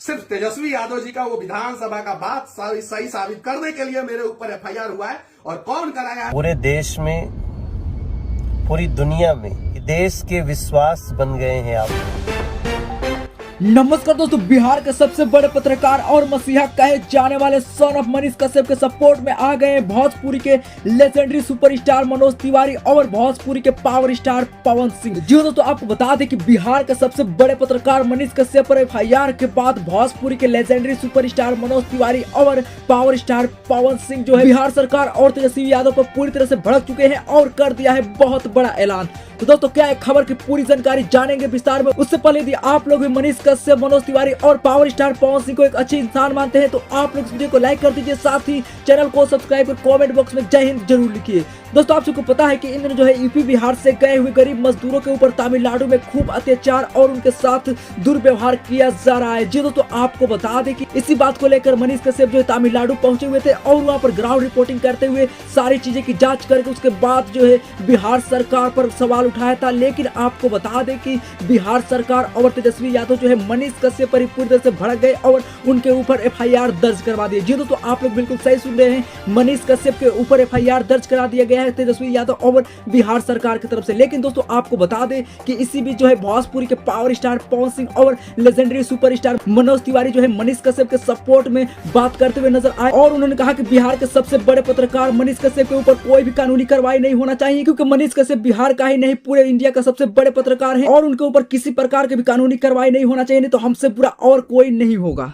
सिर्फ तेजस्वी यादव जी का वो विधानसभा का बात सही साबित करने के लिए मेरे ऊपर एफआईआर हुआ है। और कौन कराया है? पूरे देश में, पूरी दुनिया में देश के विश्वास बन गए हैं आप। नमस्कार दोस्तों, बिहार के सबसे बड़े पत्रकार और मसीहा कहे जाने वाले सन ऑफ मनीष कश्यप के सपोर्ट में आ गए भोजपुरी के लेजेंडरी सुपरस्टार मनोज तिवारी और भोजपुरी के पावर स्टार पवन सिंह। जी दोस्तों, आपको बता दें कि बिहार के सबसे बड़े पत्रकार मनीष कश्यप पर एफआईआर के बाद भोजपुरी के लेजेंडरी सुपरस्टार मनोज तिवारी और पावर स्टार पवन सिंह जो है बिहार सरकार और तेजस्वी यादव पर पूरी तरह से भड़क चुके हैं और कर दिया है बहुत बड़ा ऐलान। तो दोस्तों, क्या है खबर की पूरी जानकारी जानेंगे विस्तार में। उससे पहले यदि आप लोग भी मनीष कश्यप, मनोज तिवारी और पावर स्टार पवन सिंह को एक अच्छे इंसान मानते हैं तो आप लोग इस वीडियो को लाइक कर दीजिए, साथ ही चैनल को सब्सक्राइब कर कमेंट बॉक्स में जय हिंद जरूर लिखिए। दोस्तों, आप सबको पता है कि इन दिनों जो है यूपी बिहार से गए हुए गरीब मजदूरों के ऊपर तमिलनाडु में खूब अत्याचार और उनके साथ दुर्व्यवहार किया जा रहा है। जी दोस्तों, आपको बता दें कि इसी बात को लेकर मनीष कश्यप जो है तमिलनाडु पहुंचे हुए थे और वहां पर ग्राउंड रिपोर्टिंग करते हुए सारी चीजें की जांच करके उसके बाद जो है बिहार सरकार पर सवाल उठाया था। लेकिन आपको बता दें कि बिहार सरकार और तेजस्वी यादव जो है मनीष कश्यप पर पूरी तरह से भड़क गए और उनके ऊपर एफआईआर दर्ज करवा दिए। जी दोस्तों, आप लोग बिल्कुल सही सुन रहे हैं, मनीष कश्यप के ऊपर एफआईआर दर्ज करा दिया गया है तेजस्वी यादव और बिहार सरकार की तरफ से। लेकिन दोस्तों, आपको बता दें कि इसी बीच जो है भोजपुरी के पावर स्टार पवन सिंह और लेजेंडरी सुपरस्टार मनोज तिवारी जो है मनीष कश्यप के सपोर्ट में बात करते हुए नजर आए और उन्होंने कहा कि बिहार के सबसे बड़े पत्रकार मनीष कश्यप के ऊपर कोई भी कानूनी कार्रवाई नहीं होना चाहिए, क्योंकि मनीष कश्यप बिहार का ही नहीं पूरे इंडिया का सबसे बड़े पत्रकार है और उनके ऊपर किसी प्रकार की भी कानूनी कार्रवाई नहीं होना चाहिए, नहीं तो हमसे बुरा और कोई नहीं होगा।